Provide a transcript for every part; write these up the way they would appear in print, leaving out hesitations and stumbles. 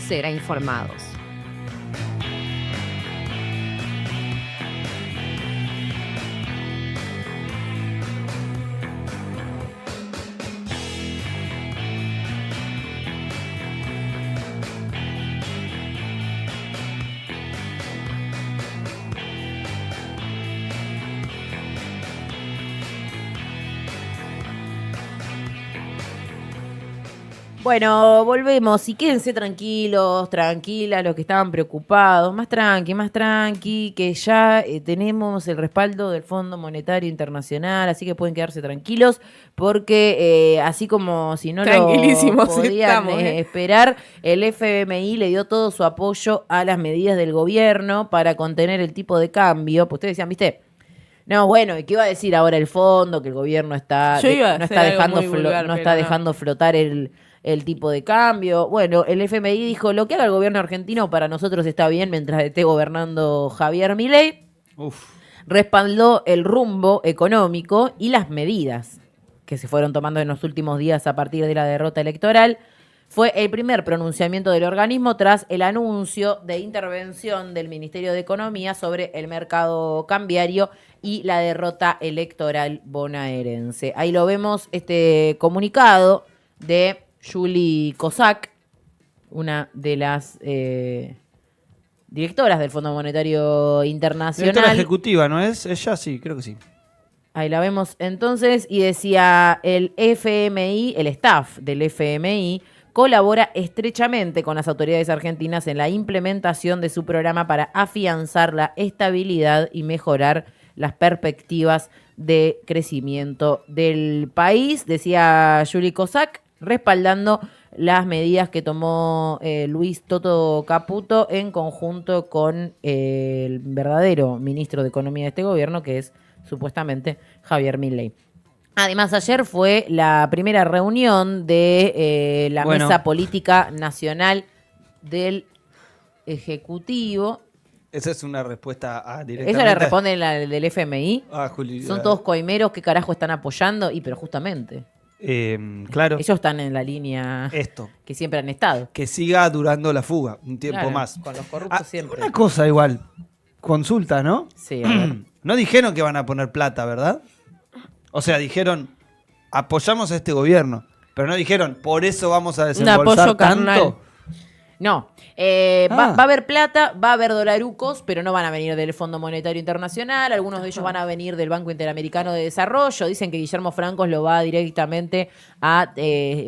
Será Informados. Bueno, volvemos y quédense tranquilos, tranquilas, los que estaban preocupados, más tranqui, que ya tenemos el respaldo del Fondo Monetario Internacional, así que pueden quedarse tranquilos, porque así como si no lo podían esperar, el FMI le dio todo su apoyo a las medidas del gobierno para contener el tipo de cambio. Pues ustedes decían, ¿viste? No, bueno, ¿y qué iba a decir ahora el fondo? Que el gobierno no está dejando flotar el tipo de cambio. Bueno, el FMI dijo, lo que haga el gobierno argentino para nosotros está bien mientras esté gobernando Javier Milei. Respaldó el rumbo económico y las medidas que se fueron tomando en los últimos días a partir de la derrota electoral. Fue el primer pronunciamiento del organismo tras el anuncio de intervención del Ministerio de Economía sobre el mercado cambiario y la derrota electoral bonaerense. Ahí lo vemos, este comunicado de Julie Kozak, una de las directoras del Fondo Monetario Internacional. Directora ejecutiva, ¿no es? Ella sí, creo que sí. Ahí la vemos entonces, y decía el FMI, el staff del FMI, colabora estrechamente con las autoridades argentinas en la implementación de su programa para afianzar la estabilidad y mejorar las perspectivas de crecimiento del país, decía Julie Kozak, respaldando las medidas que tomó Luis Toto Caputo en conjunto con el verdadero ministro de Economía de este gobierno, que es supuestamente Javier Milei. Además, ayer fue la primera reunión de la Mesa Política Nacional del Ejecutivo. Esa es una respuesta directamente. ¿Eso le responde del FMI? Juli, Son todos coimeros, ¿qué carajo están apoyando? Pero justamente. Claro. Ellos están en la línea que siempre han estado. Que siga durando la fuga un tiempo más. Con los corruptos siempre. Una cosa igual, consulta, ¿no? Sí, a ver. No dijeron que van a poner plata, ¿verdad? O sea, dijeron, apoyamos a este gobierno, pero no dijeron, por eso vamos a desembolsar tanto. No, va a haber plata, va a haber dolarucos, pero no van a venir del Fondo Monetario Internacional, algunos de ellos van a venir del Banco Interamericano de Desarrollo, dicen que Guillermo Francos lo va directamente a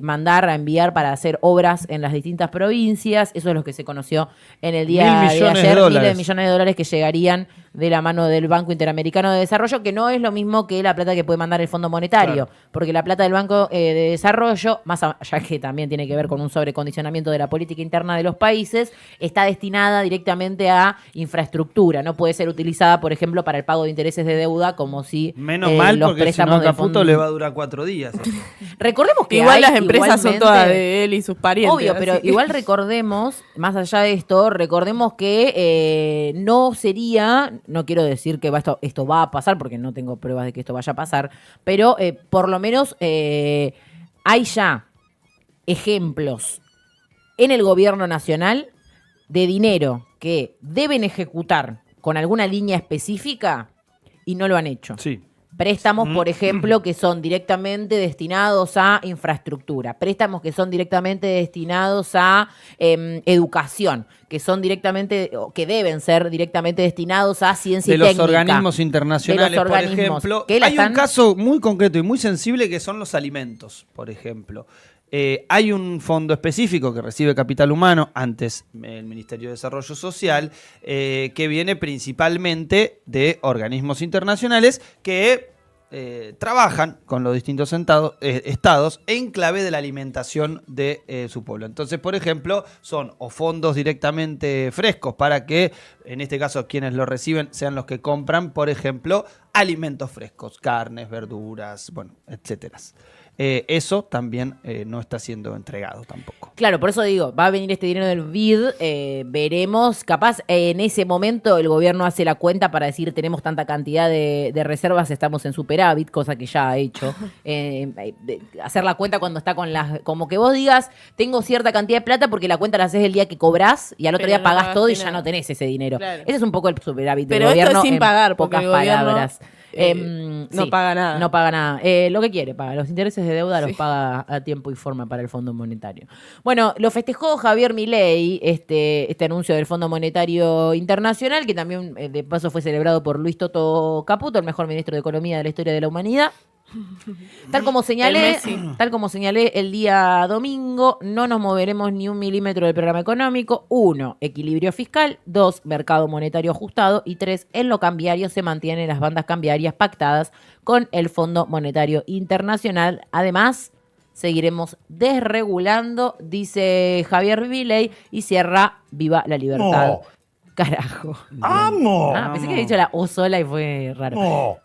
mandar, a enviar para hacer obras en las distintas provincias, eso es lo que se conoció en el día de ayer, miles de millones de dólares que llegarían de la mano del Banco Interamericano de Desarrollo, que no es lo mismo que la plata que puede mandar el Fondo Monetario, porque la plata del Banco de Desarrollo, más allá que también tiene que ver con un sobrecondicionamiento de la política interna de los países, está destinada directamente a infraestructura, no puede ser utilizada, por ejemplo, para el pago de intereses de deuda, como si menos mal, los porque préstamos si no, a Caputo le va a durar 4 días. Recordemos que igual las empresas son todas de él y sus parientes. Obvio, pero igual recordemos, más allá de esto, recordemos que no sería, no quiero decir que esto va a pasar, porque no tengo pruebas de que esto vaya a pasar, pero por lo menos hay ya ejemplos en el gobierno nacional de dinero que deben ejecutar con alguna línea específica y no lo han hecho. Sí. Préstamos, por ejemplo, que son directamente destinados a infraestructura. Préstamos que son directamente destinados a educación. Que son directamente, o que deben ser directamente destinados a ciencia y técnica. De los organismos internacionales, por ejemplo. Hay un caso muy concreto y muy sensible que son los alimentos, por ejemplo. Hay un fondo específico que recibe capital humano, antes el Ministerio de Desarrollo Social, que viene principalmente de organismos internacionales que trabajan con los distintos estados en clave de la alimentación de su pueblo. Entonces, por ejemplo, son o fondos directamente frescos para que, en este caso, quienes lo reciben sean los que compran, por ejemplo, alimentos frescos, carnes, verduras, bueno, etcétera. Eso también no está siendo entregado tampoco. Claro, por eso digo, va a venir este dinero del BID, veremos, capaz en ese momento el gobierno hace la cuenta para decir tenemos tanta cantidad de reservas, estamos en superávit, cosa que ya ha hecho. Hacer la cuenta cuando está con las... Como que vos digas, tengo cierta cantidad de plata porque la cuenta la haces el día que cobrás y al otro día pagás todo y ya no tenés ese dinero. Claro. Ese es un poco el superávit del gobierno. Pero esto es sin pagar, pocas palabras. No paga nada. No paga nada. Lo que quiere paga. Los intereses de deuda los paga a tiempo y forma para el Fondo Monetario. Bueno, lo festejó Javier Milei, este anuncio del Fondo Monetario Internacional, que también de paso fue celebrado por Luis Toto Caputo, el mejor ministro de Economía de la historia de la humanidad. Tal como señalé el día domingo, no nos moveremos ni 1 milímetro del programa económico. 1, equilibrio fiscal. 2, mercado monetario ajustado. Y 3, en lo cambiario se mantienen las bandas cambiarias pactadas con el Fondo Monetario Internacional. Además, seguiremos desregulando, dice Javier Milei, y cierra viva la libertad. No. Carajo. ¡Amo! Pensé que había dicho la O sola y fue raro. No.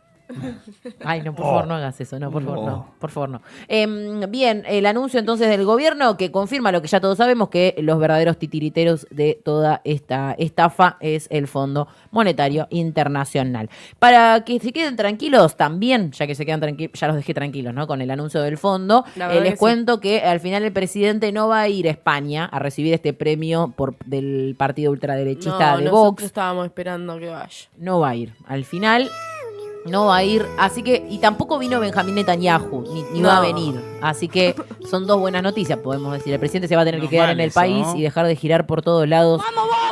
Ay, no, por favor, no hagas eso, no, por favor, no. Bien, el anuncio entonces del gobierno que confirma lo que ya todos sabemos, que los verdaderos titiriteros de toda esta estafa es el Fondo Monetario Internacional. Para que se queden tranquilos también, ya que se quedan tranquilos, ya los dejé tranquilos, ¿no? Con el anuncio del fondo, les cuento que al final el presidente no va a ir a España a recibir este premio del partido ultraderechista de Vox. Nosotros estábamos esperando que vaya. No va a ir. Al final... no va a ir, así que, y tampoco vino Benjamín Netanyahu, ni va a venir, así que son dos buenas noticias, podemos decir. El presidente se va a tener que quedar en el país y dejar de girar por todos lados,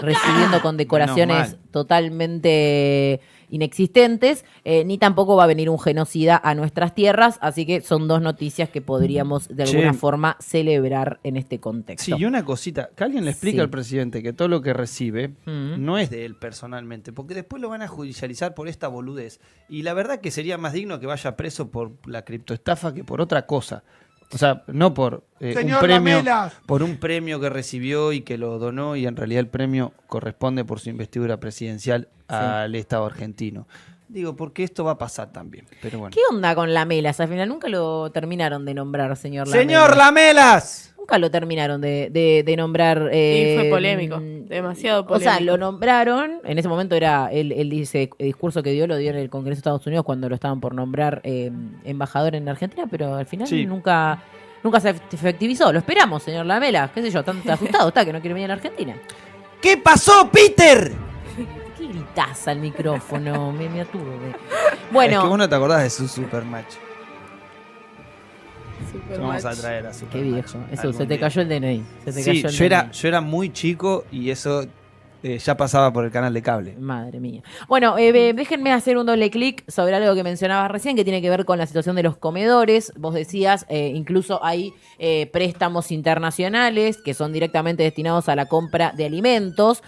recibiendo condecoraciones totalmente inexistentes, ni tampoco va a venir un genocida a nuestras tierras, así que son dos noticias que podríamos de alguna forma celebrar en este contexto. Sí, y una cosita, que alguien le explique al presidente que todo lo que recibe no es de él personalmente, porque después lo van a judicializar por esta boludez. Y la verdad que sería más digno que vaya preso por la criptoestafa que por otra cosa. O sea, no por un premio que recibió y que lo donó, y en realidad el premio corresponde por su investidura presidencial al Estado argentino. Digo, porque esto va a pasar también. Pero bueno. ¿Qué onda con Lamelas? Al final nunca lo terminaron de nombrar, señor Lamelas. ¡Señor Lamelas! Nunca lo terminaron de nombrar. Y fue polémico, demasiado polémico. O sea, lo nombraron, en ese momento era el discurso que dio, lo dio en el Congreso de Estados Unidos cuando lo estaban por nombrar embajador en Argentina, pero al final nunca se efectivizó. Lo esperamos, señor Lamela, qué sé yo, tan asustado está que no quiere venir a la Argentina. ¿Qué pasó, Peter? ¿Qué gritás al micrófono? me aturde. Bueno. Es que vos no te acordás de su Supermatch. Vamos a traer a Supermatch. Qué viejo. Eso, se te cayó el DNI. Yo era muy chico y eso ya pasaba por el canal de cable. Madre mía. Bueno, déjenme hacer un doble clic sobre algo que mencionabas recién, que tiene que ver con la situación de los comedores. Vos decías, incluso hay préstamos internacionales que son directamente destinados a la compra de alimentos.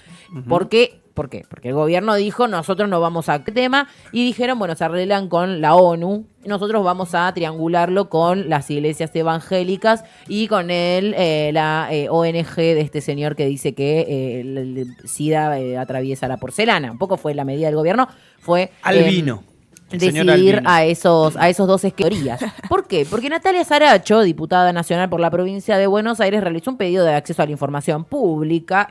¿Por qué? Porque el gobierno dijo, nosotros no vamos a tema, y dijeron, bueno, se arreglan con la ONU, nosotros vamos a triangularlo con las iglesias evangélicas y con la ONG de este señor que dice que el SIDA atraviesa la porcelana. Un poco fue la medida del gobierno, fue... Albino. Decidir a esos dos teorías. ¿Por qué? Porque Natalia Saracho, diputada nacional por la provincia de Buenos Aires, realizó un pedido de acceso a la información pública.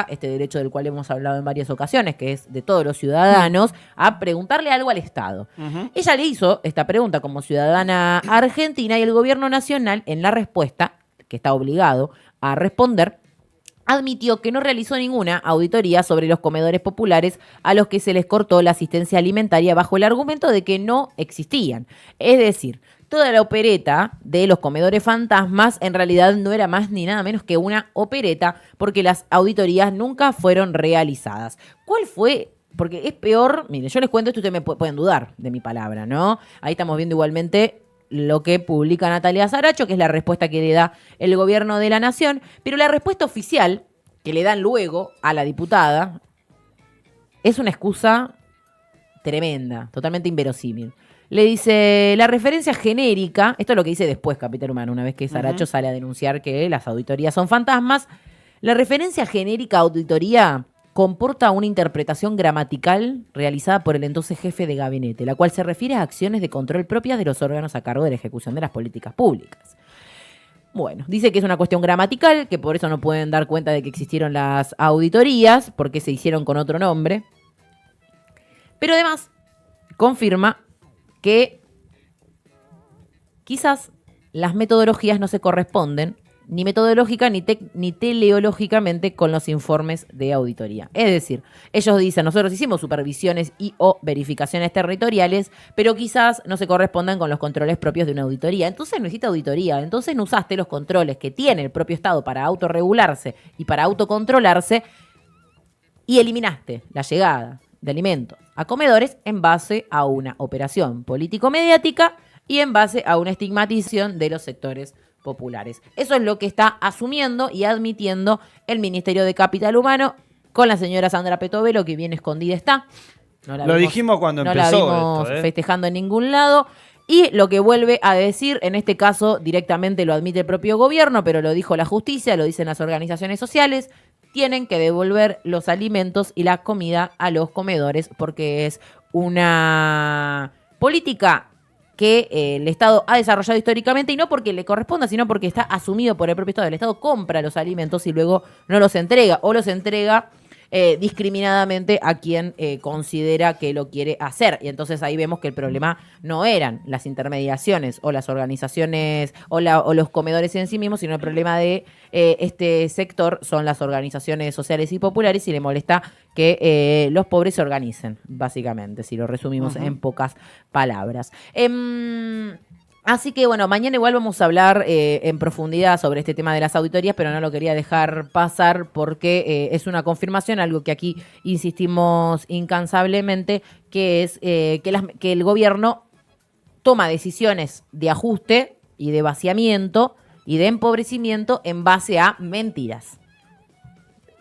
Este derecho del cual hemos hablado en varias ocasiones, que es de todos los ciudadanos, a preguntarle algo al Estado. Ella le hizo esta pregunta como ciudadana argentina y el gobierno nacional, en la respuesta, que está obligado a responder, admitió que no realizó ninguna auditoría sobre los comedores populares a los que se les cortó la asistencia alimentaria bajo el argumento de que no existían. Es decir, toda la opereta de los comedores fantasmas en realidad no era más ni nada menos que una opereta, porque las auditorías nunca fueron realizadas. ¿Cuál fue? Porque es peor, mire, yo les cuento esto y ustedes me pueden dudar de mi palabra, ¿no? Ahí estamos viendo igualmente lo que publica Natalia Saracho, que es la respuesta que le da el gobierno de la nación, pero la respuesta oficial que le dan luego a la diputada es una excusa tremenda, totalmente inverosímil. Le dice, la referencia genérica, esto es lo que dice después Capital Humano, una vez que Saracho sale a denunciar que las auditorías son fantasmas, la referencia genérica a auditoría comporta una interpretación gramatical realizada por el entonces jefe de gabinete, la cual se refiere a acciones de control propias de los órganos a cargo de la ejecución de las políticas públicas. Bueno, dice que es una cuestión gramatical, que por eso no pueden dar cuenta de que existieron las auditorías, porque se hicieron con otro nombre. Pero además confirma que quizás las metodologías no se corresponden ni metodológica ni teleológicamente con los informes de auditoría. Es decir, ellos dicen, nosotros hicimos supervisiones y o verificaciones territoriales, pero quizás no se correspondan con los controles propios de una auditoría. Entonces no hiciste auditoría, entonces no usaste los controles que tiene el propio Estado para autorregularse y para autocontrolarse y eliminaste la llegada de alimentos a comedores en base a una operación político-mediática y en base a una estigmatización de los sectores populares. Eso es lo que está asumiendo y admitiendo el Ministerio de Capital Humano con la señora Sandra Petovelo, que bien escondida está. Lo dijimos cuando empezó. No la vimos festejando en ningún lado. Y lo que vuelve a decir, en este caso directamente lo admite el propio gobierno, pero lo dijo la justicia, lo dicen las organizaciones sociales, tienen que devolver los alimentos y la comida a los comedores porque es una política que el Estado ha desarrollado históricamente y no porque le corresponda, sino porque está asumido por el propio Estado. El Estado compra los alimentos y luego no los entrega o los entrega discriminadamente a quien considera que lo quiere hacer. Y entonces ahí vemos que el problema no eran las intermediaciones o las organizaciones o los comedores en sí mismos, sino el problema de este sector son las organizaciones sociales y populares y le molesta que los pobres se organicen, básicamente, si lo resumimos en pocas palabras. Así que bueno, mañana igual vamos a hablar en profundidad sobre este tema de las auditorías, pero no lo quería dejar pasar porque es una confirmación, algo que aquí insistimos incansablemente, que es que el gobierno toma decisiones de ajuste y de vaciamiento y de empobrecimiento en base a mentiras.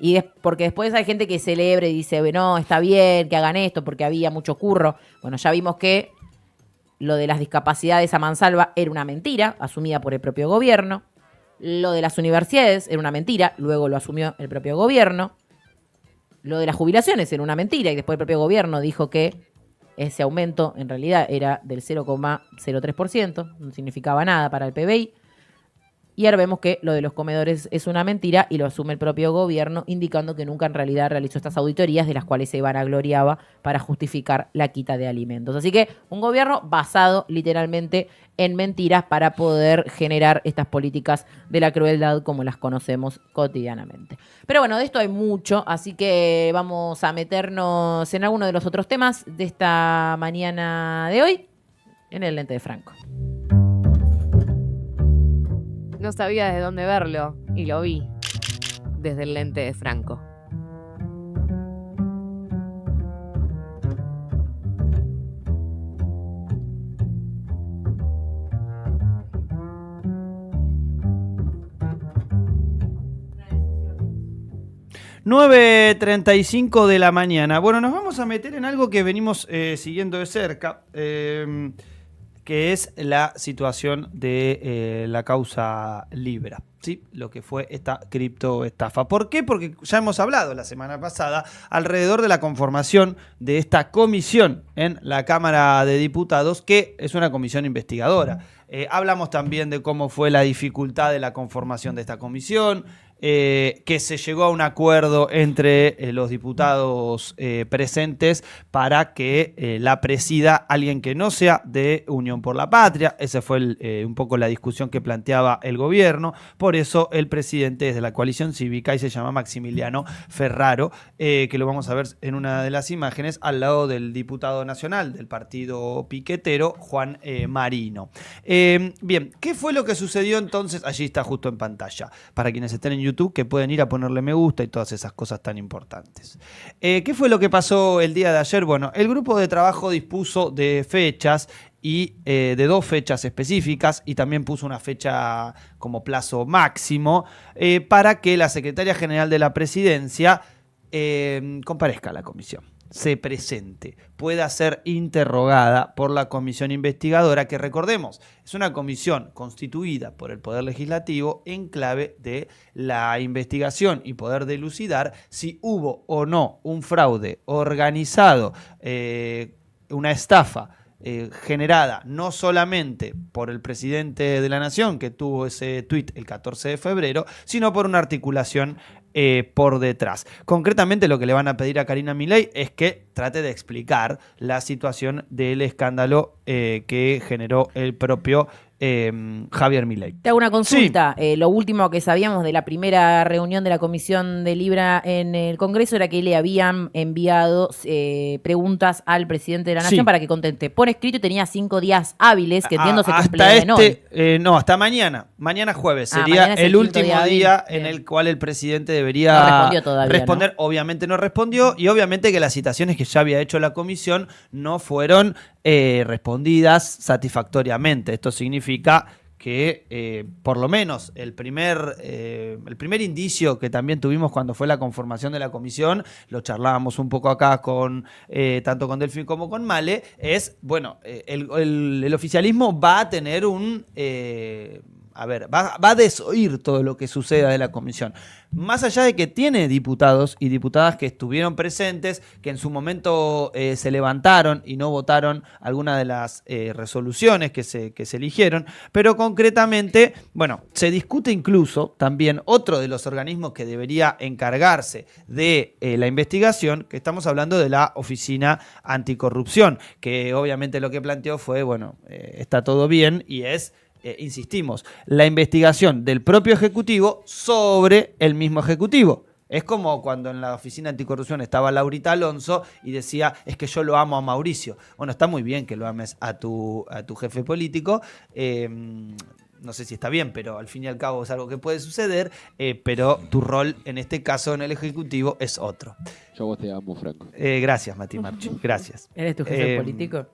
Y porque después hay gente que celebra y dice, no, está bien que hagan esto porque había mucho curro. Bueno, ya vimos que lo de las discapacidades a mansalva era una mentira, asumida por el propio gobierno. Lo de las universidades era una mentira, luego lo asumió el propio gobierno. Lo de las jubilaciones era una mentira y después el propio gobierno dijo que ese aumento en realidad era del 0,03%, no significaba nada para el PBI. Y ahora vemos que lo de los comedores es una mentira y lo asume el propio gobierno, indicando que nunca en realidad realizó estas auditorías de las cuales se vanagloriaba para justificar la quita de alimentos. Así que un gobierno basado literalmente en mentiras para poder generar estas políticas de la crueldad como las conocemos cotidianamente. Pero bueno, de esto hay mucho, así que vamos a meternos en alguno de los otros temas de esta mañana de hoy en el lente de Franco. No sabía desde dónde verlo y lo vi desde el lente de Franco. (9:35 de la mañana). Bueno, nos vamos a meter en algo que venimos siguiendo de cerca, que es la situación de la causa Libra, ¿sí? Lo que fue esta criptoestafa. ¿Por qué? Porque ya hemos hablado la semana pasada alrededor de la conformación de esta comisión en la Cámara de Diputados, que es una comisión investigadora. Hablamos también de cómo fue la dificultad de la conformación de esta comisión, que se llegó a un acuerdo entre los diputados presentes para que la presida alguien que no sea de Unión por la Patria. Esa fue un poco la discusión que planteaba el gobierno. Por eso el presidente es de la coalición cívica y se llama Maximiliano Ferraro, que lo vamos a ver en una de las imágenes al lado del diputado nacional del partido piquetero, Juan Marino. Bien, ¿qué fue lo que sucedió entonces? Allí está justo en pantalla, para quienes estén en YouTube, que pueden ir a ponerle me gusta y todas esas cosas tan importantes. ¿Qué fue lo que pasó el día de ayer? Bueno, el grupo de trabajo dispuso de fechas y de 2 fechas específicas y también puso una fecha como plazo máximo para que la secretaria general de la presidencia comparezca a la comisión. se presente, pueda ser interrogada por la comisión investigadora, que recordemos, es una comisión constituida por el Poder Legislativo en clave de la investigación y poder dilucidar si hubo o no un fraude organizado, una estafa generada no solamente por el presidente de la Nación, que tuvo ese tuit el 14 de febrero, sino por una articulación por detrás. Concretamente, lo que le van a pedir a Karina Milei es que trate de explicar la situación del escándalo que generó el propio Javier Milei. Te hago una consulta. Sí. Lo último que sabíamos de la primera reunión de la Comisión de Libra en el Congreso era que le habían enviado preguntas al presidente de la Nación para que conteste. Por escrito, y tenía 5 días hábiles, que entiendo se cumplen hoy. No, hasta mañana. Mañana jueves sería el último día en el cual el presidente debería responder. ¿No? Obviamente no respondió, y obviamente que las citaciones que ya había hecho la comisión no fueron respondidas satisfactoriamente. Esto significa que por lo menos el primer indicio que también tuvimos cuando fue la conformación de la comisión, lo charlábamos un poco acá tanto con Delphi como con Male, es, bueno, el oficialismo va a tener va a desoír todo lo que suceda de la comisión. Más allá de que tiene diputados y diputadas que estuvieron presentes, que en su momento se levantaron y no votaron alguna de las resoluciones que se eligieron, pero concretamente, bueno, se discute incluso también otro de los organismos que debería encargarse de la investigación, que estamos hablando de la Oficina Anticorrupción, que obviamente lo que planteó fue, bueno, está todo bien y es... insistimos, la investigación del propio Ejecutivo sobre el mismo Ejecutivo. Es como cuando en la Oficina Anticorrupción estaba Laurita Alonso y decía, es que yo lo amo a Mauricio. Bueno, está muy bien que lo ames a tu jefe político, no sé si está bien, pero al fin y al cabo es algo que puede suceder, pero tu rol en este caso en el Ejecutivo es otro. Yo a vos te amo, Franco. Gracias, Mati Marchi, gracias. ¿Eres tu jefe político?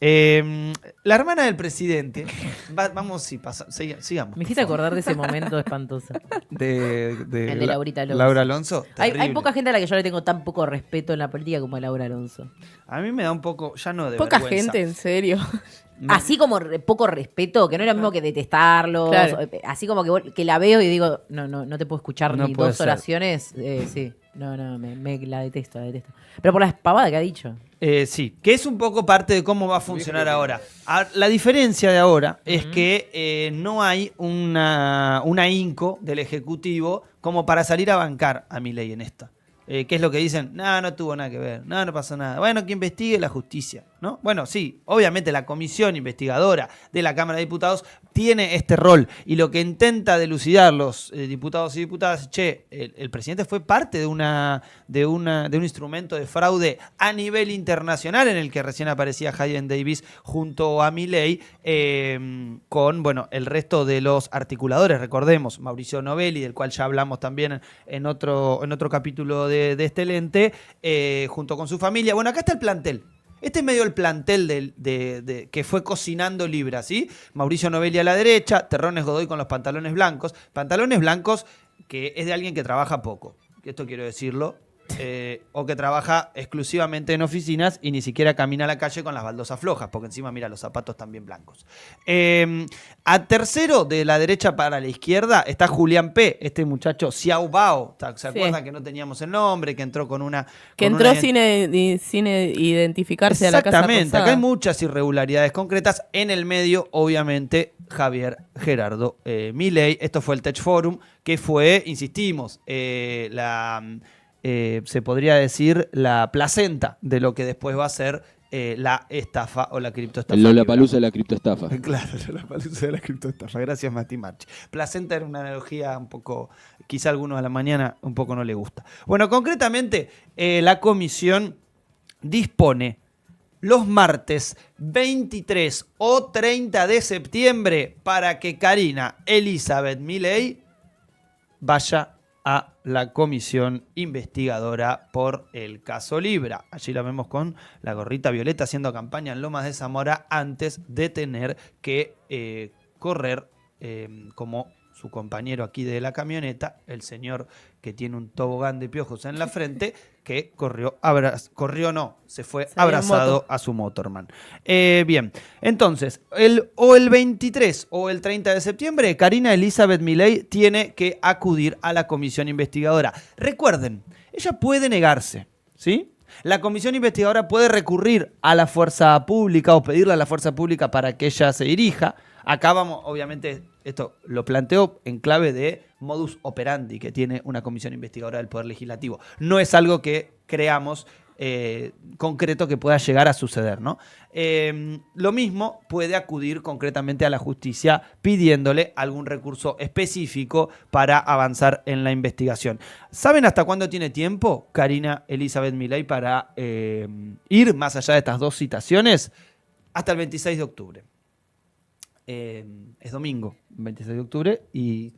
La hermana del presidente, sigamos. Me hiciste acordar de ese momento espantoso. El de Laurita Alonso. Laura Alonso. Hay poca gente a la que yo le tengo tan poco respeto en la política como a Laura Alonso. A mí me da un poco, ya no de poca vergüenza. Gente, en serio. Así como poco respeto, que no es lo mismo que detestarlos. Claro. Así como que la veo y digo, no te puedo escuchar ni 2 oraciones. Sí, no, me la detesto. Pero por la pavada que ha dicho. Sí, que es un poco parte de cómo va a funcionar ahora. La diferencia de ahora es que no hay una ahínco del Ejecutivo como para salir a bancar a Milei en esta. ¿Qué es lo que dicen? No tuvo nada que ver, no pasó nada. Bueno, que investigue la justicia, ¿no? Bueno, sí, obviamente la comisión investigadora de la Cámara de Diputados tiene este rol, y lo que intenta dilucidar los diputados y diputadas, el presidente fue parte de un instrumento de fraude a nivel internacional en el que recién aparecía Hayden Davis junto a Milei, con, bueno, el resto de los articuladores. Recordemos, Mauricio Novelli, del cual ya hablamos también en otro capítulo de este lente, junto con su familia. Bueno, acá está el plantel. Este es medio el plantel que fue cocinando Libra, ¿sí? Mauricio Novelli a la derecha, Terrones Godoy con los pantalones blancos. Pantalones blancos que es de alguien que trabaja poco, esto quiero decirlo, o que trabaja exclusivamente en oficinas y ni siquiera camina a la calle con las baldosas flojas, porque encima, mira, los zapatos también blancos. A tercero, de la derecha para la izquierda, está Julián P., este muchacho Xiao Bao. ¿Se acuerdan que no teníamos el nombre? Que entró con una... Que entró sin identificarse a la Casa Rosada. Exactamente, acá hay muchas irregularidades concretas. En el medio, obviamente, Javier Gerardo Milei. Esto fue el Tech Forum, que fue, insistimos, se podría decir la placenta de lo que después va a ser la estafa o la criptoestafa. El Lollapalooza de la criptoestafa. Claro, el Lollapalooza de la criptoestafa. Gracias, Mati Marchi. Placenta era una analogía un poco, quizá a algunos a la mañana un poco no le gusta. Bueno, concretamente, la comisión dispone los martes 23 o 30 de septiembre para que Karina Elizabeth Milei vaya a la comisión investigadora por el caso Libra. Allí la vemos con la gorrita violeta haciendo campaña en Lomas de Zamora antes de tener que correr como su compañero aquí de la camioneta, el señor que tiene un tobogán de piojos en la frente, que se fue abrazado a su motorman. Bien, entonces, el 23 o el 30 de septiembre, Karina Elizabeth Milei tiene que acudir a la comisión investigadora. Recuerden, ella puede negarse, ¿sí? La comisión investigadora puede recurrir a la fuerza pública o pedirle a la fuerza pública para que ella se dirija. Acá vamos, obviamente, esto lo planteo en clave de modus operandi que tiene una comisión investigadora del Poder Legislativo. No es algo que creamos concreto que pueda llegar a suceder, ¿no? Lo mismo puede acudir concretamente a la justicia pidiéndole algún recurso específico para avanzar en la investigación. ¿Saben hasta cuándo tiene tiempo Karina Elizabeth Milei para ir más allá de estas dos citaciones? Hasta el 26 de octubre. Es domingo, 26 de octubre, y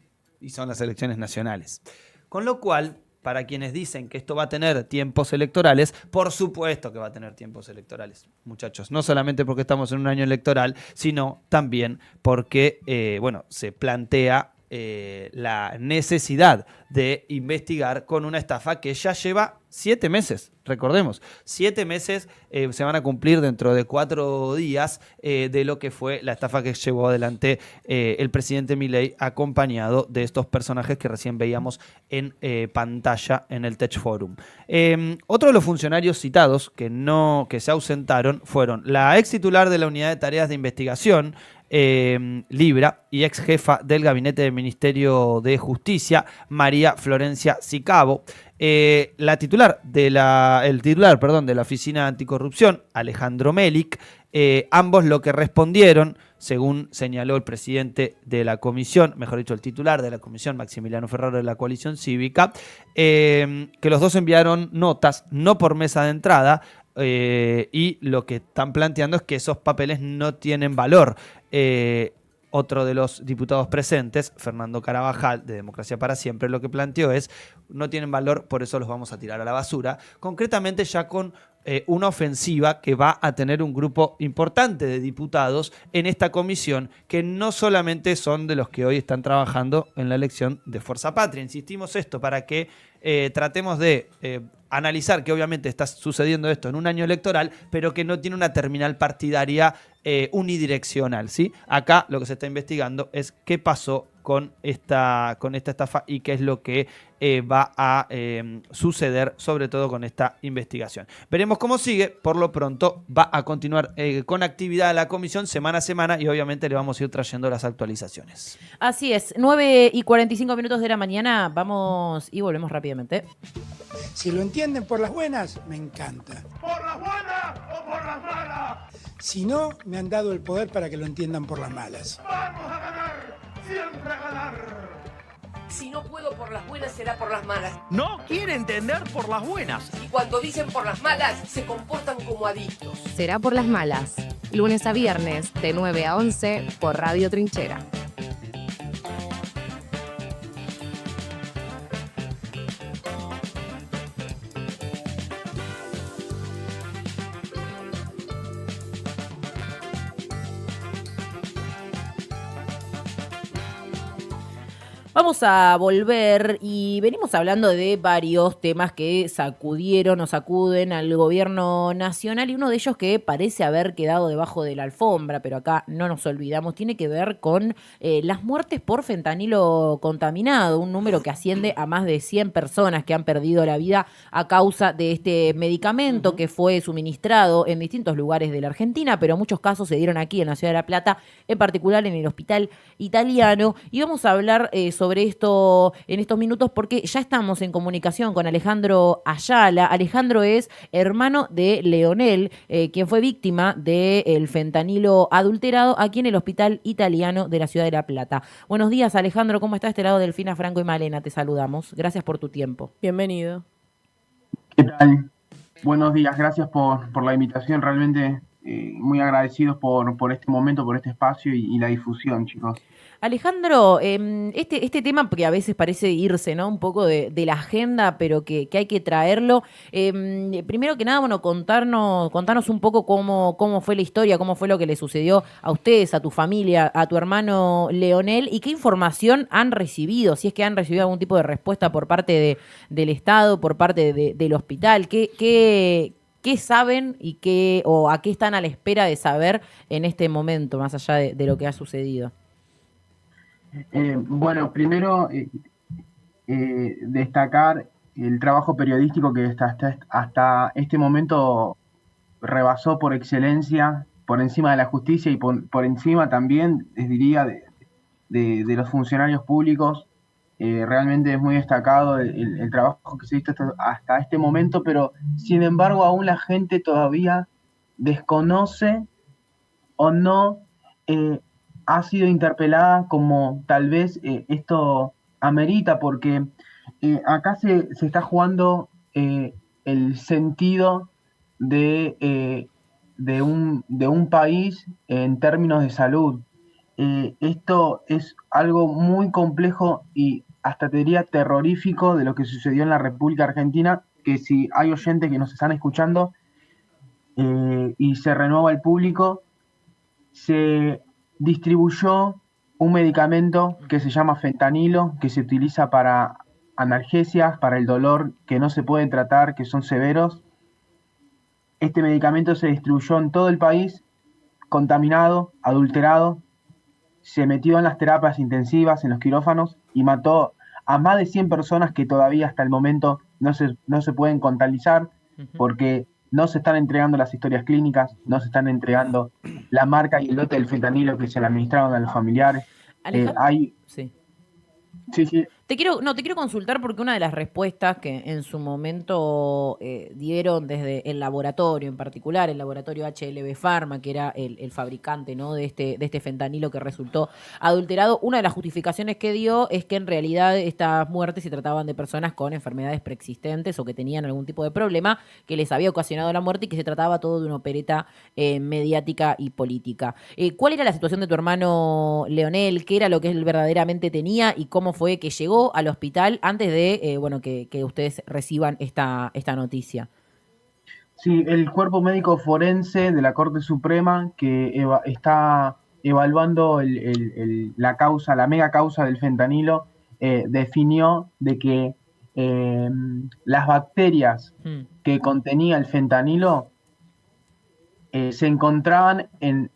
son las elecciones nacionales. Con lo cual, para quienes dicen que esto va a tener tiempos electorales, por supuesto que va a tener tiempos electorales, muchachos. No solamente porque estamos en un año electoral, sino también porque, se plantea la necesidad de investigar con una estafa que ya lleva 7 meses. Recordemos, 7 meses se van a cumplir dentro de 4 días de lo que fue la estafa que llevó adelante el presidente Milei, acompañado de estos personajes que recién veíamos en pantalla en el Tech Forum. Otro de los funcionarios citados que se ausentaron fueron la ex titular de la Unidad de Tareas de Investigación, Libra, y ex jefa del gabinete del Ministerio de Justicia, María Florencia Sicabo. El titular de la Oficina Anticorrupción, Alejandro Melik, ambos lo que respondieron, según señaló el presidente de la comisión, mejor dicho, el titular de la comisión, Maximiliano Ferraro, de la Coalición Cívica, que los dos enviaron notas, no por mesa de entrada, y lo que están planteando es que esos papeles no tienen valor. Otro de los diputados presentes, Fernando Carabajal, de Democracia para Siempre, lo que planteó es: no tienen valor, por eso los vamos a tirar a la basura. Concretamente ya con una ofensiva que va a tener un grupo importante de diputados en esta comisión, que no solamente son de los que hoy están trabajando en la elección de Fuerza Patria. Insistimos esto para que tratemos de analizar que obviamente está sucediendo esto en un año electoral, pero que no tiene una terminal partidaria unidireccional, ¿sí? Acá lo que se está investigando es qué pasó con esta estafa y qué es lo que va a suceder, sobre todo con esta investigación. Veremos cómo sigue. Por lo pronto va a continuar con actividad la comisión semana a semana y obviamente le vamos a ir trayendo las actualizaciones. Así es, 9:45 de la mañana, vamos y volvemos rápidamente. Si lo entienden por las buenas, me encanta. ¿Por las buenas o por las malas? Si no, me han dado el poder para que lo entiendan por las malas. ¡Vamos a ganar! ¡Siempre a ganar! Si no puedo por las buenas, será por las malas. No quiere entender por las buenas. Y cuando dicen por las malas, se comportan como adictos. Será por las malas. Lunes a viernes, de 9 a 11, por Radio Trinchera. Vamos a volver y venimos hablando de varios temas que sacudieron o sacuden al gobierno nacional, y uno de ellos que parece haber quedado debajo de la alfombra, pero acá no nos olvidamos, tiene que ver con las muertes por fentanilo contaminado, un número que asciende a más de 100 personas que han perdido la vida a causa de este medicamento que fue suministrado en distintos lugares de la Argentina, pero muchos casos se dieron aquí en la Ciudad de La Plata, en particular en el Hospital Italiano, y vamos a hablar sobre esto en estos minutos porque ya estamos en comunicación con Alejandro Ayala. Alejandro es hermano de Leonel, quien fue víctima del fentanilo adulterado aquí en el Hospital Italiano de la Ciudad de La Plata. Buenos días, Alejandro, ¿cómo está este lado? Delfina, Franco y Malena, te saludamos. Gracias por tu tiempo. Bienvenido. ¿Qué tal? Buenos días, gracias por la invitación. Realmente muy agradecidos por este momento, por este espacio y la difusión, chicos. Alejandro, este tema, porque a veces parece irse, ¿no? Un poco de la agenda, pero que hay que traerlo. Primero que nada, bueno, contarnos un poco cómo fue la historia, cómo fue lo que le sucedió a ustedes, a tu familia, a tu hermano Leonel, y qué información han recibido, si es que han recibido algún tipo de respuesta por parte del Estado, por parte del hospital. ¿Qué saben o a qué están a la espera de saber en este momento, más allá de lo que ha sucedido? Bueno, primero destacar el trabajo periodístico que hasta este momento rebasó por excelencia, por encima de la justicia y por encima también, les diría, de los funcionarios públicos. Realmente es muy destacado el trabajo que se hizo hasta este momento, pero sin embargo aún la gente todavía desconoce o no ha sido interpelada como tal vez esto amerita, porque acá se está jugando el sentido de un país en términos de salud. Esto es algo muy complejo y hasta te diría terrorífico de lo que sucedió en la República Argentina, que si hay oyentes que nos están escuchando y se renueva el público, se distribuyó un medicamento que se llama fentanilo, que se utiliza para analgesias, para el dolor que no se puede tratar, que son severos. Este medicamento se distribuyó en todo el país, contaminado, adulterado, se metió en las terapias intensivas, en los quirófanos, y mató a más de 100 personas que todavía hasta el momento no se pueden contabilizar, porque no se están entregando las historias clínicas, no se están entregando la marca y el lote del fentanilo que se le administraron a los familiares. Sí. Sí. Te quiero consultar porque una de las respuestas que en su momento dieron desde el laboratorio, en particular el laboratorio HLB Pharma, que era el fabricante, ¿no?, de este fentanilo que resultó adulterado, una de las justificaciones que dio es que en realidad estas muertes se trataban de personas con enfermedades preexistentes o que tenían algún tipo de problema que les había ocasionado la muerte y que se trataba todo de una opereta mediática y política. ¿Cuál era la situación de tu hermano Leonel? ¿Qué era lo que él verdaderamente tenía y cómo fue que llegó al hospital antes de que ustedes reciban esta noticia? Sí, el cuerpo médico forense de la Corte Suprema que está evaluando la mega causa del fentanilo definió de que las bacterias que contenía el fentanilo se encontraban en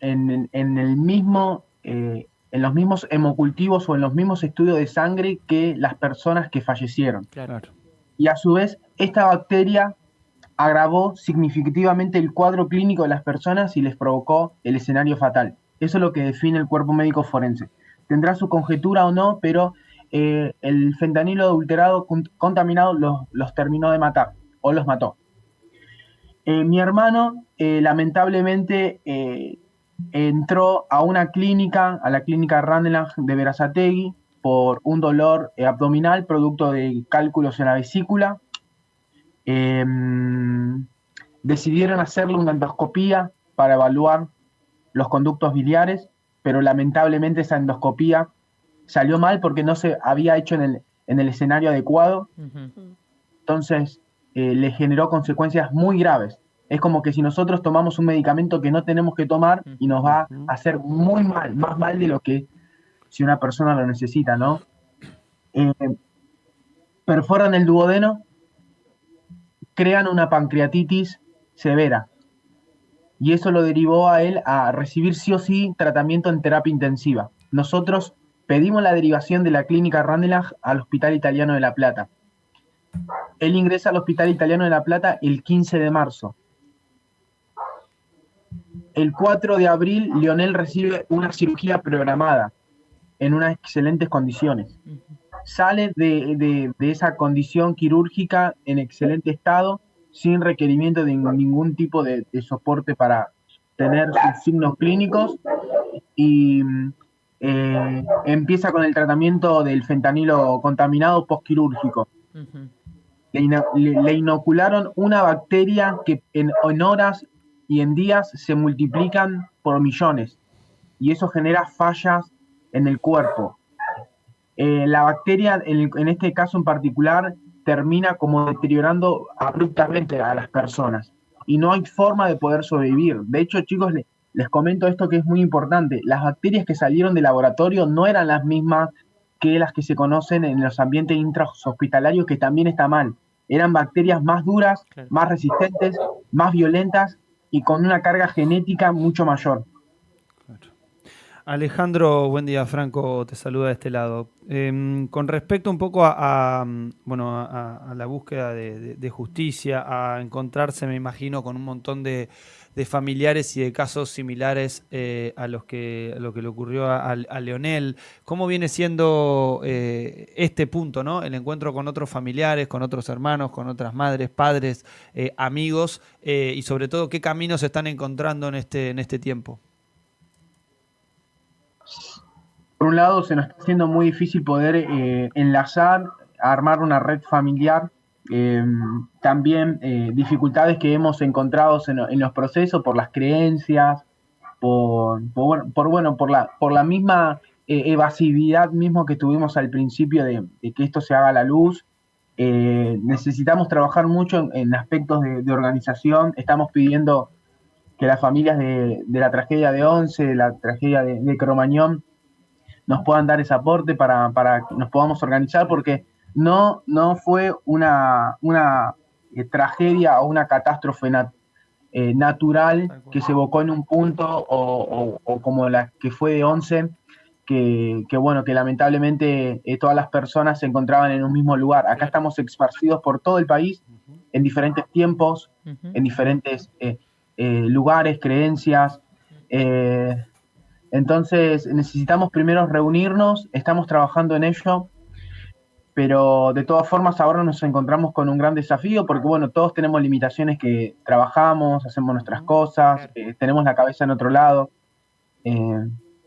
los mismos hemocultivos o en los mismos estudios de sangre que las personas que fallecieron. Claro. Y a su vez, esta bacteria agravó significativamente el cuadro clínico de las personas y les provocó el escenario fatal. Eso es lo que define el cuerpo médico forense. Tendrá su conjetura o no, pero el fentanilo adulterado contaminado los terminó de matar o los mató. Mi hermano, lamentablemente, entró a a la clínica Ranelagh de Berazategui, por un dolor abdominal producto de cálculos en la vesícula. Decidieron hacerle una endoscopía para evaluar los conductos biliares, pero lamentablemente esa endoscopía salió mal porque no se había hecho en el escenario adecuado. Entonces le generó consecuencias muy graves. Es como que si nosotros tomamos un medicamento que no tenemos que tomar y nos va a hacer muy mal, más mal de lo que si una persona lo necesita, ¿no? Perforan el duodeno, crean una pancreatitis severa. Y eso lo derivó a él a recibir sí o sí tratamiento en terapia intensiva. Nosotros pedimos la derivación de la clínica Ranelagh al Hospital Italiano de La Plata. Él ingresa al Hospital Italiano de La Plata el 15 de marzo. El 4 de abril, Leonel recibe una cirugía programada en unas excelentes condiciones. Sale de esa condición quirúrgica en excelente estado, sin requerimiento de ningún tipo de soporte para tener sus signos clínicos, y empieza con el tratamiento del fentanilo contaminado postquirúrgico. Le inocularon una bacteria que en horas y en días se multiplican por millones. Y eso genera fallas en el cuerpo. La bacteria, en este caso en particular, termina como deteriorando abruptamente a las personas. Y no hay forma de poder sobrevivir. De hecho, chicos, les comento esto que es muy importante. Las bacterias que salieron del laboratorio no eran las mismas que las que se conocen en los ambientes intrahospitalarios, que también está mal. Eran bacterias más duras, más resistentes, más violentas y con una carga genética mucho mayor. Alejandro, buen día. Franco te saluda de este lado. Con respecto un poco a la búsqueda de justicia, a encontrarse, me imagino, con un montón de familiares y de casos similares a lo que le ocurrió a Leonel. ¿Cómo viene siendo este punto, ¿no? El encuentro con otros familiares, con otros hermanos, con otras madres, padres, amigos, y sobre todo, ¿qué caminos se están encontrando en este tiempo? Por un lado, se nos está haciendo muy difícil poder enlazar, armar una red familiar. También dificultades que hemos encontrado en los procesos por las creencias, por la misma evasividad mismo que tuvimos al principio de que esto se haga a la luz. Necesitamos trabajar mucho en aspectos de organización. Estamos pidiendo que las familias de la tragedia de Once, de la tragedia de Cromañón, nos puedan dar ese aporte para que nos podamos organizar, porque no fue una tragedia o una catástrofe natural que se evocó en un punto o como la que fue de Once, que lamentablemente todas las personas se encontraban en un mismo lugar. Acá estamos esparcidos por todo el país en diferentes tiempos, en diferentes lugares, creencias. Entonces necesitamos primero reunirnos, estamos trabajando en ello, pero de todas formas ahora nos encontramos con un gran desafío porque todos tenemos limitaciones, que trabajamos, hacemos nuestras cosas, tenemos la cabeza en otro lado.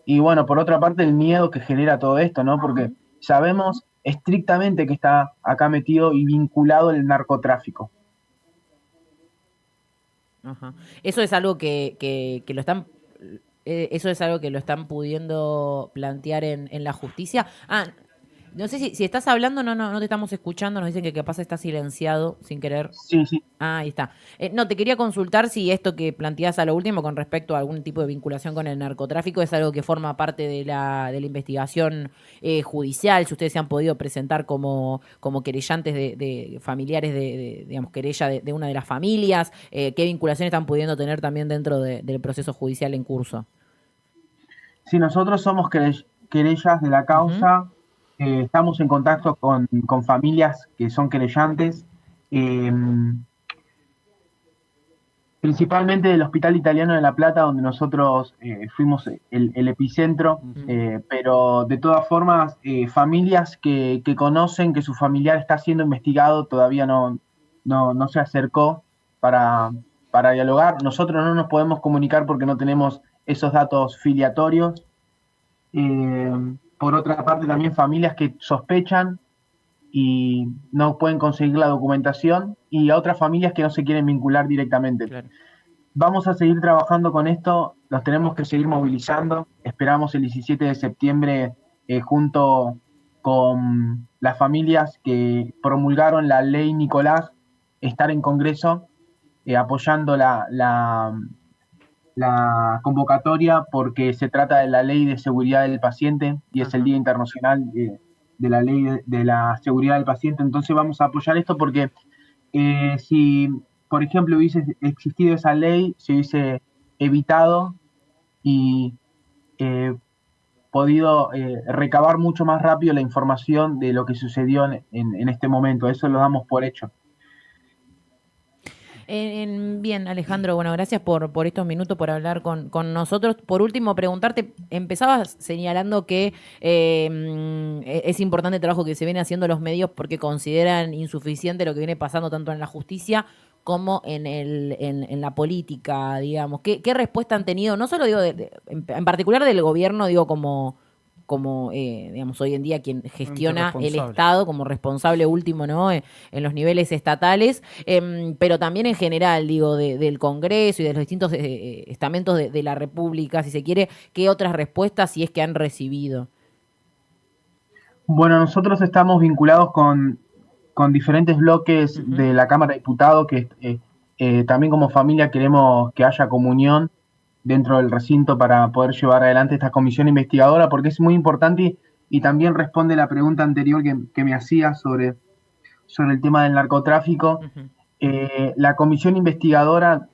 Y por otra parte el miedo que genera todo esto, ¿no? Porque sabemos estrictamente que está acá metido y vinculado el narcotráfico. Ajá. Eso es algo que lo están... ¿Eso es algo que lo están pudiendo plantear en la justicia? No sé si estás hablando, no te estamos escuchando, nos dicen que capaz está silenciado sin querer. Sí. Ahí está. No, te quería consultar si esto que planteás a lo último con respecto a algún tipo de vinculación con el narcotráfico es algo que forma parte de la investigación judicial, si ustedes se han podido presentar como querellantes de familiares digamos, querella de una de las familias, qué vinculación están pudiendo tener también dentro del proceso judicial en curso. Sí, nosotros somos querellas de la causa. Estamos en contacto con familias que son querellantes, principalmente del Hospital Italiano de La Plata, donde nosotros fuimos el epicentro, pero de todas formas, familias que conocen que su familiar está siendo investigado, todavía no se acercó para dialogar. Nosotros no nos podemos comunicar porque no tenemos esos datos filiatorios. Por otra parte, también familias que sospechan y no pueden conseguir la documentación, y a otras familias que no se quieren vincular directamente. Claro. Vamos a seguir trabajando con esto, los tenemos que seguir movilizando. Esperamos el 17 de septiembre, junto con las familias que promulgaron la ley Nicolás, estar en Congreso apoyando la convocatoria, porque se trata de la ley de seguridad del paciente y es el Día Internacional de la ley de la seguridad del paciente. Entonces vamos a apoyar esto porque si, por ejemplo, hubiese existido esa ley, se hubiese evitado y podido recabar mucho más rápido la información de lo que sucedió en este momento. Eso lo damos por hecho. Bien, Alejandro, gracias por estos minutos, por hablar con nosotros. Por último, preguntarte, empezabas señalando que es importante el trabajo que se viene haciendo los medios porque consideran insuficiente lo que viene pasando tanto en la justicia como en la política, digamos. ¿Qué respuesta han tenido? No solo digo en particular del gobierno, digo como como digamos, hoy en día quien gestiona el Estado como responsable último, ¿no? En los niveles estatales, pero también en general, digo, del Congreso y de los distintos estamentos de la República, si se quiere, ¿qué otras respuestas si es que han recibido? Bueno, nosotros estamos vinculados con diferentes bloques de la Cámara de Diputados, que también como familia queremos que haya comunión dentro del recinto para poder llevar adelante esta comisión investigadora, porque es muy importante y también responde la pregunta anterior que me hacía sobre el tema del narcotráfico. La comisión investigadora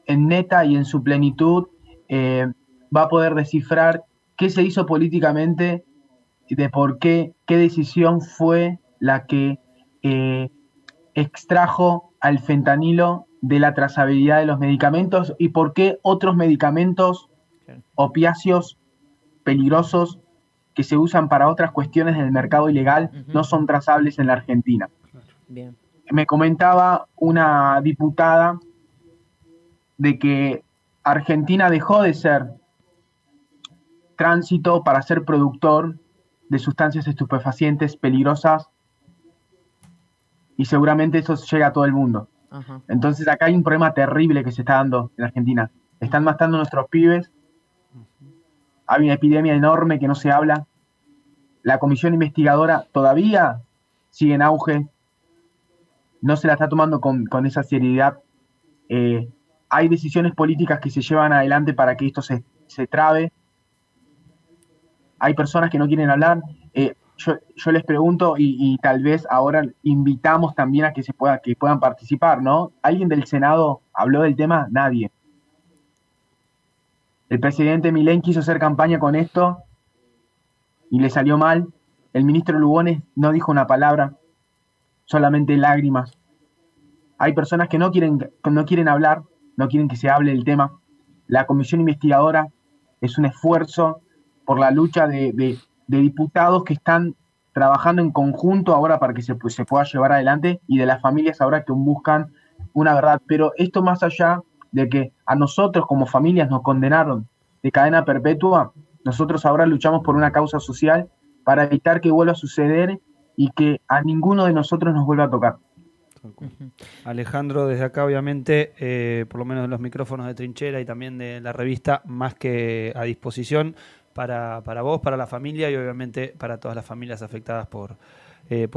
en neta y en su plenitud va a poder descifrar qué se hizo políticamente y de por qué decisión fue la que extrajo al fentanilo de la trazabilidad de los medicamentos y por qué otros medicamentos opiáceos peligrosos que se usan para otras cuestiones del mercado ilegal no son trazables en la Argentina. Bien. Me comentaba una diputada de que Argentina dejó de ser tránsito para ser productor de sustancias estupefacientes peligrosas y seguramente eso llega a todo el mundo. Ajá. Entonces acá hay un problema terrible que se está dando en Argentina. Están matando a nuestros pibes. Hay una epidemia enorme que no se habla. La comisión investigadora todavía sigue en auge. No se la está tomando con esa seriedad. Hay decisiones políticas que se llevan adelante para que esto se trabe. Hay personas que no quieren hablar. Yo les pregunto y tal vez ahora invitamos también a que puedan participar, ¿no? ¿Alguien del Senado habló del tema? Nadie. El presidente Milei quiso hacer campaña con esto y le salió mal. El ministro Lugones no dijo una palabra, solamente lágrimas. Hay personas que no quieren hablar, no quieren que se hable del tema. La comisión investigadora es un esfuerzo por la lucha de diputados que están trabajando en conjunto ahora para que se pueda llevar adelante y de las familias ahora que buscan una verdad. Pero esto más allá de que a nosotros como familias nos condenaron de cadena perpetua, nosotros ahora luchamos por una causa social para evitar que vuelva a suceder y que a ninguno de nosotros nos vuelva a tocar. Alejandro, desde acá obviamente, por lo menos en los micrófonos de Trinchera y también de la revista, más que a disposición para vos, para la familia y obviamente para todas las familias afectadas por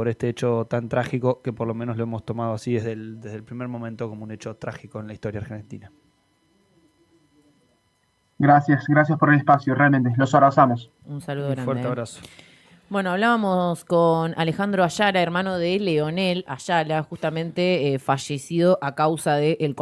este hecho tan trágico que por lo menos lo hemos tomado así desde el primer momento como un hecho trágico en la historia argentina. Gracias por el espacio, realmente, los abrazamos. Un saludo grande. Un fuerte abrazo. Bueno, hablábamos con Alejandro Ayala, hermano de Leonel Ayala, justamente fallecido a causa del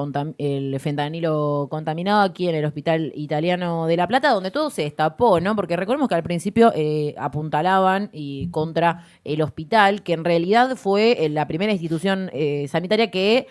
fentanilo contaminado aquí en el Hospital Italiano de La Plata, donde todo se destapó, ¿no? Porque recordemos que al principio apuntalaban contra el hospital, que en realidad fue la primera institución sanitaria que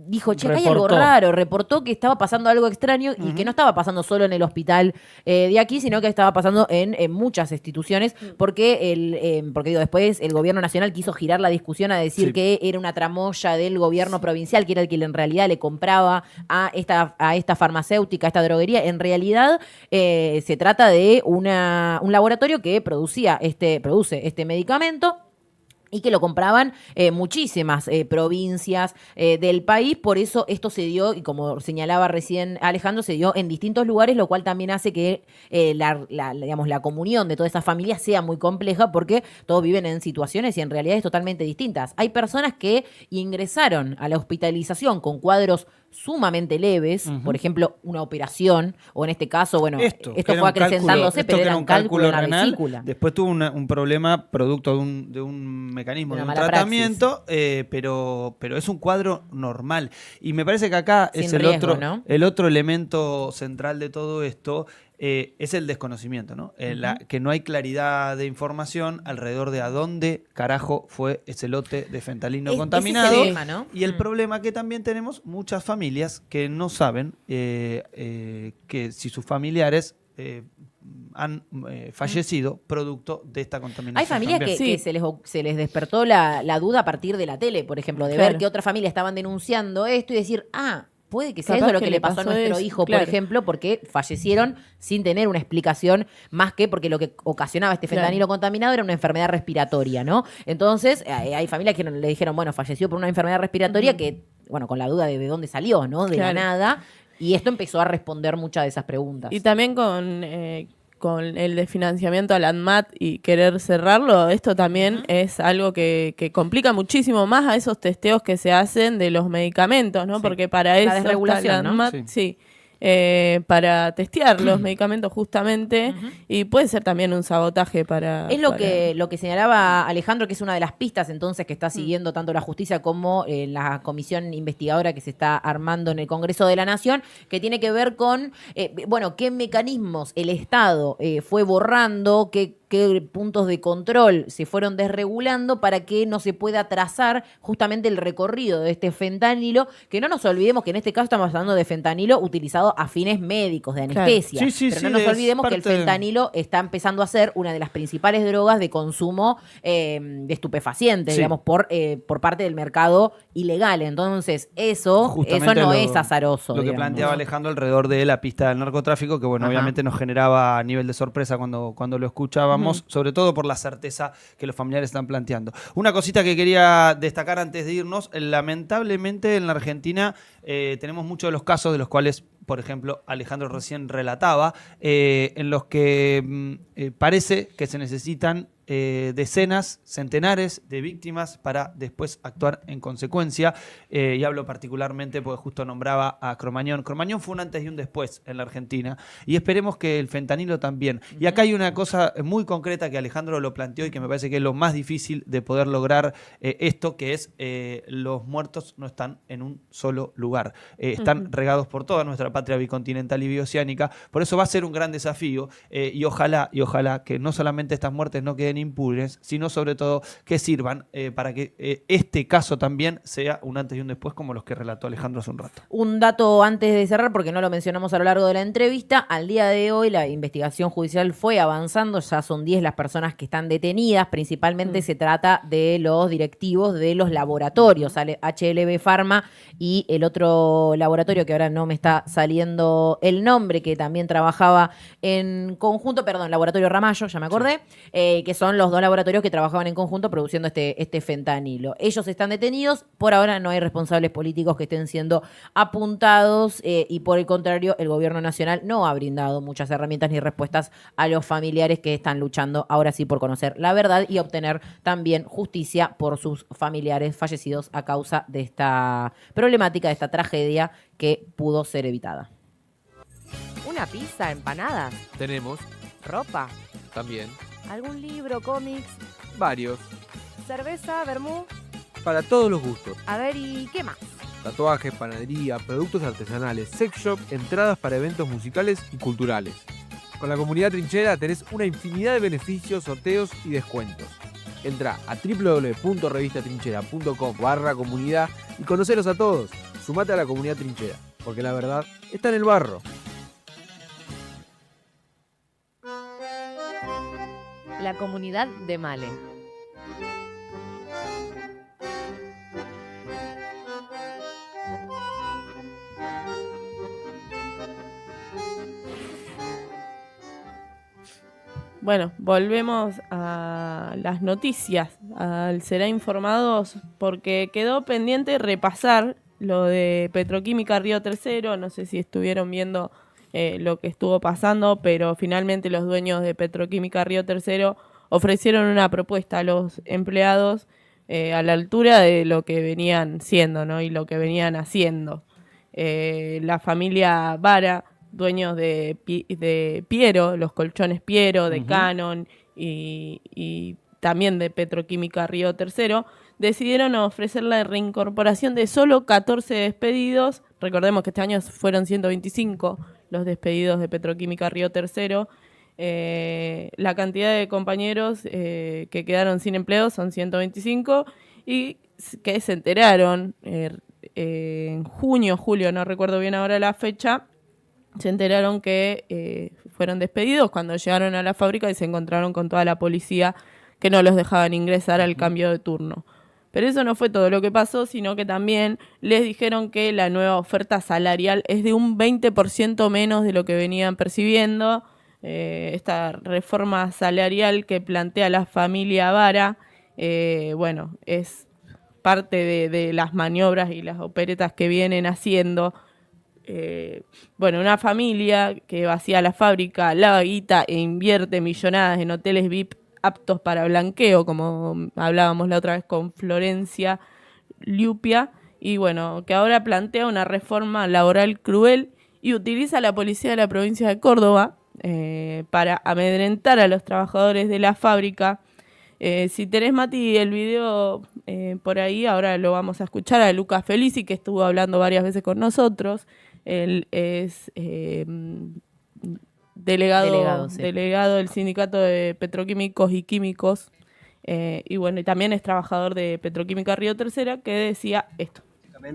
dijo, che, acá hay algo raro, reportó que estaba pasando algo extraño y que no estaba pasando solo en el hospital de aquí, sino que estaba pasando en muchas instituciones, porque después el gobierno nacional quiso girar la discusión a decir que era una tramoya del gobierno provincial, que era el que en realidad le compraba a esta farmacéutica, a esta droguería. En realidad se trata de un laboratorio que produce este medicamento y que lo compraban muchísimas provincias del país. Por eso esto se dio, y como señalaba recién Alejandro, se dio en distintos lugares, lo cual también hace que la comunión de todas esas familias sea muy compleja, porque todos viven en situaciones y en realidades totalmente distintas. Hay personas que ingresaron a la hospitalización con cuadros sumamente leves, por ejemplo, una operación, o en este caso, bueno, esto fue acrecentándose, pero era un cálculo en la vesícula. Después tuvo un problema producto de un mecanismo, de un tratamiento, pero es un cuadro normal. Y me parece que acá es el otro elemento central de todo esto, es el desconocimiento, ¿no? Que no hay claridad de información alrededor de a dónde carajo fue ese lote de fentanilo contaminado. Ese es el tema, ¿no? Y el problema que también tenemos muchas familias que no saben que si sus familiares han fallecido producto de esta contaminación. Hay familias que se les despertó la duda a partir de la tele, por ejemplo, de ver que otras familias estaban denunciando esto y decir, puede que sea eso lo que le pasó a nuestro hijo, por ejemplo, porque fallecieron sin tener una explicación más que porque lo que ocasionaba este fentanilo contaminado era una enfermedad respiratoria, ¿no? Entonces, hay familias que le dijeron, bueno, falleció por una enfermedad respiratoria que, bueno, con la duda de dónde salió, ¿no? De la nada. Y esto empezó a responder muchas de esas preguntas. Y también con el desfinanciamiento al ANMAT y querer cerrarlo, esto también es algo que complica muchísimo más a esos testeos que se hacen de los medicamentos, ¿no? Porque para eso está el ANMAT, para testear los medicamentos justamente, y puede ser también un sabotaje para... Es lo que señalaba Alejandro, que es una de las pistas entonces que está siguiendo tanto la justicia como la comisión investigadora que se está armando en el Congreso de la Nación, que tiene que ver con, qué mecanismos el Estado fue borrando, qué puntos de control se fueron desregulando para que no se pueda trazar justamente el recorrido de este fentanilo, que no nos olvidemos que en este caso estamos hablando de fentanilo utilizado a fines médicos, de anestesia. Pero no nos olvidemos que el fentanilo está empezando a ser una de las principales drogas de consumo de estupefacientes, digamos, por parte del mercado ilegal. Entonces, eso no es azaroso. Lo que planteaba Alejandro alrededor de la pista del narcotráfico, que obviamente nos generaba a nivel de sorpresa cuando lo escuchábamos, sobre todo por la certeza que los familiares están planteando. Una cosita que quería destacar antes de irnos, lamentablemente en la Argentina tenemos muchos de los casos de los cuales, por ejemplo, Alejandro recién relataba, en los que parece que se necesitan decenas, centenares de víctimas para después actuar en consecuencia, y hablo particularmente porque justo nombraba a Cromañón. Cromañón fue un antes y un después en la Argentina, y esperemos que el fentanilo también. Y acá hay una cosa muy concreta que Alejandro lo planteó y que me parece que es lo más difícil de poder lograr esto, que es los muertos no están en un solo lugar, están regados por toda nuestra patria bicontinental y bioceánica. Por eso va a ser un gran desafío, y ojalá que no solamente estas muertes no queden impunes, sino sobre todo que sirvan para que este caso también sea un antes y un después, como los que relató Alejandro hace un rato. Un dato antes de cerrar, porque no lo mencionamos a lo largo de la entrevista: al día de hoy la investigación judicial fue avanzando, ya son 10 las personas que están detenidas, principalmente se trata de los directivos de los laboratorios, HLB Pharma y el otro laboratorio que ahora no me está saliendo el nombre, que también trabajaba en conjunto, Laboratorio Ramallo, ya me acordé, que son los dos laboratorios que trabajaban en conjunto produciendo este fentanilo. Ellos están detenidos, por ahora no hay responsables políticos que estén siendo apuntados, y por el contrario, el gobierno nacional no ha brindado muchas herramientas ni respuestas a los familiares que están luchando ahora sí por conocer la verdad y obtener también justicia por sus familiares fallecidos a causa de esta problemática, de esta tragedia que pudo ser evitada. ¿Una pizza, empanadas? Tenemos. ¿Ropa? También. ¿Algún libro, cómics? Varios. ¿Cerveza, vermú? Para todos los gustos. A ver, ¿y qué más? Tatuajes, panadería, productos artesanales, sex shop, entradas para eventos musicales y culturales. Con la Comunidad Trinchera tenés una infinidad de beneficios, sorteos y descuentos. Entra a www.revistatrinchera.com/comunidad y conocelos a todos. Sumate a la Comunidad Trinchera, porque la verdad está en el barro. La Comunidad de Male. Bueno, volvemos a las noticias, al Será Informados, porque quedó pendiente repasar lo de Petroquímica Río Tercero. No sé si estuvieron viendo lo que estuvo pasando, pero finalmente los dueños de Petroquímica Río Tercero ofrecieron una propuesta a los empleados a la altura de lo que venían siendo, ¿no? Y lo que venían haciendo. La familia Vara, dueños de Piero, los colchones Piero, de Canon y también de Petroquímica Río Tercero, decidieron ofrecer la reincorporación de solo 14 despedidos. Recordemos que este año fueron 125 los despedidos de Petroquímica Río Tercero. La cantidad de compañeros que quedaron sin empleo son 125 y que se enteraron en junio, julio, no recuerdo bien ahora la fecha, se enteraron que fueron despedidos cuando llegaron a la fábrica y se encontraron con toda la policía que no los dejaban ingresar al cambio de turno. Pero eso no fue todo lo que pasó, sino que también les dijeron que la nueva oferta salarial es de un 20% menos de lo que venían percibiendo. Esta reforma salarial que plantea la familia Vara, es parte de las maniobras y las operetas que vienen haciendo. Una familia que vacía la fábrica, lava guita e invierte millonadas en hoteles VIP aptos para blanqueo, como hablábamos la otra vez con Florencia Liupia, y que ahora plantea una reforma laboral cruel y utiliza a la policía de la provincia de Córdoba para amedrentar a los trabajadores de la fábrica. Si tenés, Mati, el video por ahí, ahora lo vamos a escuchar a Lucas Felici, que estuvo hablando varias veces con nosotros. Él es delegado del Sindicato de Petroquímicos y Químicos, y también es trabajador de Petroquímica Río Tercera, que decía esto.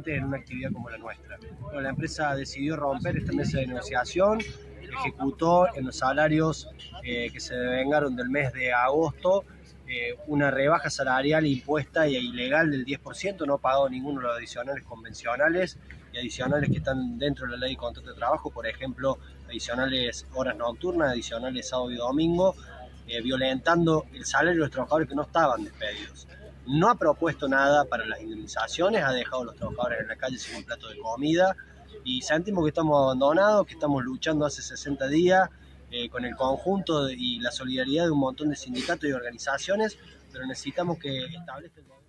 En una actividad como la nuestra. La empresa decidió romper esta mesa de negociación, ejecutó en los salarios que se devengaron del mes de agosto una rebaja salarial impuesta e ilegal del 10%, no pagó ninguno de los adicionales convencionales y adicionales que están dentro de la ley de contrato de trabajo, por ejemplo, adicionales horas nocturnas, adicionales sábado y domingo, violentando el salario de los trabajadores que no estaban despedidos. No ha propuesto nada para las indemnizaciones, ha dejado a los trabajadores en la calle sin un plato de comida y sentimos que estamos abandonados, que estamos luchando hace 60 días con el conjunto y la solidaridad de un montón de sindicatos y organizaciones, pero necesitamos que establezca el gobierno.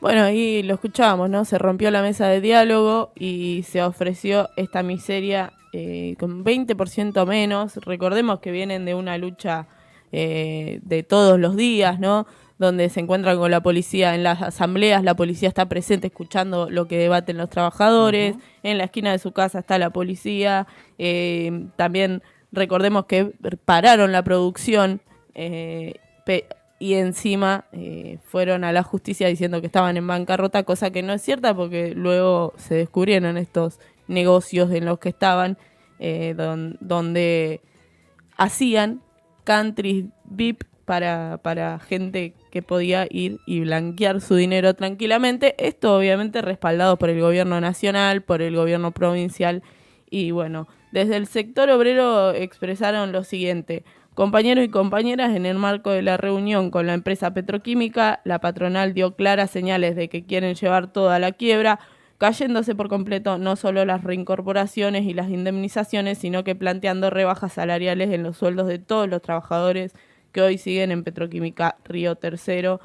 Bueno, ahí lo escuchábamos, ¿no? Se rompió la mesa de diálogo y se ofreció esta miseria con 20% menos. Recordemos que vienen de una lucha de todos los días, ¿no? Donde se encuentran con la policía en las asambleas, la policía está presente escuchando lo que debaten los trabajadores, en la esquina de su casa está la policía, también recordemos que pararon la producción y encima fueron a la justicia diciendo que estaban en bancarrota, cosa que no es cierta porque luego se descubrieron estos negocios en los que estaban, donde hacían country VIP para gente que podía ir y blanquear su dinero tranquilamente. Esto obviamente respaldado por el gobierno nacional, por el gobierno provincial. Y desde el sector obrero expresaron lo siguiente: compañeros y compañeras, en el marco de la reunión con la empresa petroquímica, la patronal dio claras señales de que quieren llevar todo a la quiebra, cayéndose por completo no solo las reincorporaciones y las indemnizaciones, sino que planteando rebajas salariales en los sueldos de todos los trabajadores que hoy siguen en Petroquímica Río Tercero.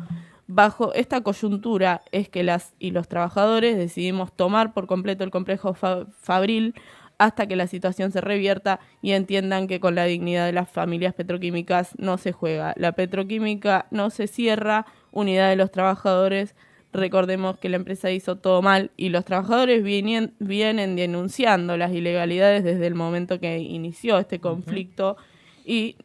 Bajo esta coyuntura es que las y los trabajadores decidimos tomar por completo el complejo Fabril hasta que la situación se revierta y entiendan que con la dignidad de las familias petroquímicas no se juega. La petroquímica no se cierra, unidad de los trabajadores. Recordemos que la empresa hizo todo mal y los trabajadores vienen denunciando las ilegalidades desde el momento que inició este conflicto y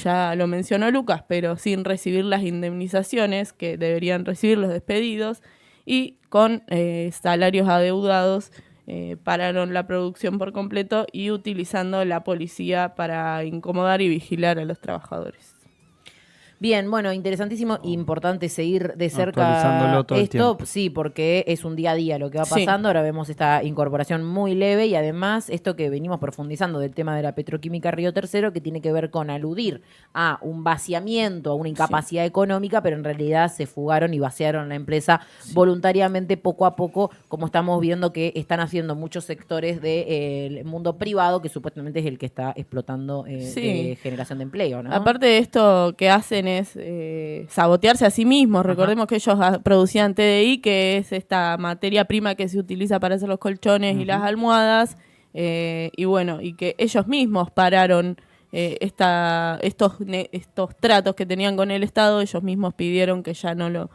ya lo mencionó Lucas, pero sin recibir las indemnizaciones que deberían recibir los despedidos y con salarios adeudados, pararon la producción por completo y utilizando la policía para incomodar y vigilar a los trabajadores. Bien, interesantísimo, importante seguir de cerca esto, sí, porque es un día a día lo que va pasando. Ahora vemos esta incorporación muy leve y además esto que venimos profundizando del tema de la Petroquímica Río Tercero, que tiene que ver con aludir a un vaciamiento, a una incapacidad económica, pero en realidad se fugaron y vaciaron la empresa voluntariamente, poco a poco, como estamos viendo que están haciendo muchos sectores del mundo privado, que supuestamente es el que está explotando de generación de empleo, ¿no? Aparte de esto que hacen es sabotearse a sí mismos. Recordemos que ellos producían TDI, que es esta materia prima que se utiliza para hacer los colchones y las almohadas, y que ellos mismos pararon estos tratos que tenían con el Estado. Ellos mismos pidieron que ya no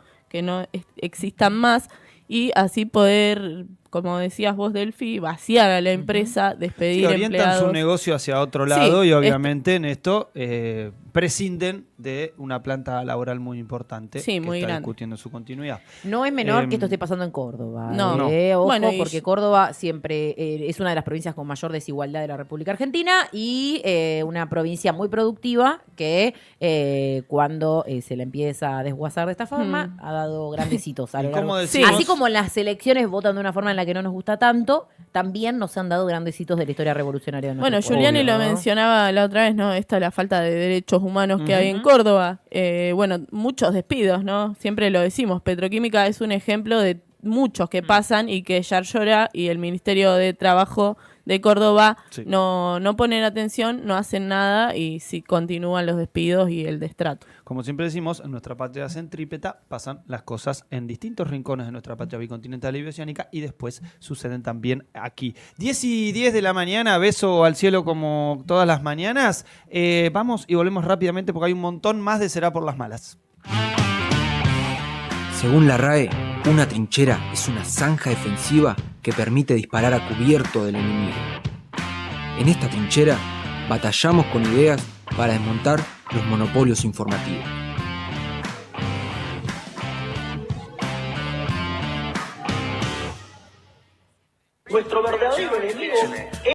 existan más y así poder como decías vos, Delphi, vaciar a la empresa, despedir orientan empleados. su negocio hacia otro lado y obviamente en esto prescinden de una planta laboral muy importante que muy está grande. discutiendo su continuidad. No es menor que esto esté pasando en Córdoba. No. Ojo, Bueno, porque Córdoba siempre es una de las provincias con mayor desigualdad de la República Argentina y una provincia muy productiva que cuando se la empieza a desguazar de esta forma ha dado grandes hitos. Así como en las elecciones votan de una forma en la que no nos gusta tanto, también nos han dado grandes hitos de la historia revolucionaria de nuestro pueblo. Giuliani lo mencionaba la otra vez, ¿no? La falta de derechos humanos que hay en Córdoba. Muchos despidos, ¿no? Siempre lo decimos, Petroquímica es un ejemplo de muchos que pasan y que Yarlora y el Ministerio de Trabajo de Córdoba no ponen atención, no hacen nada y sí continúan los despidos y el destrato. Como siempre decimos, en nuestra patria centrípeta pasan las cosas en distintos rincones de nuestra patria bicontinental y bioceánica y después suceden también aquí. 10:10 de la mañana, beso al cielo como todas las mañanas. Vamos y volvemos rápidamente porque hay un montón más de Será por las Malas. Según la RAE, una trinchera es una zanja defensiva que permite disparar a cubierto del enemigo. En esta trinchera batallamos con ideas para desmontar los monopolios informativos. Nuestro verdadero enemigo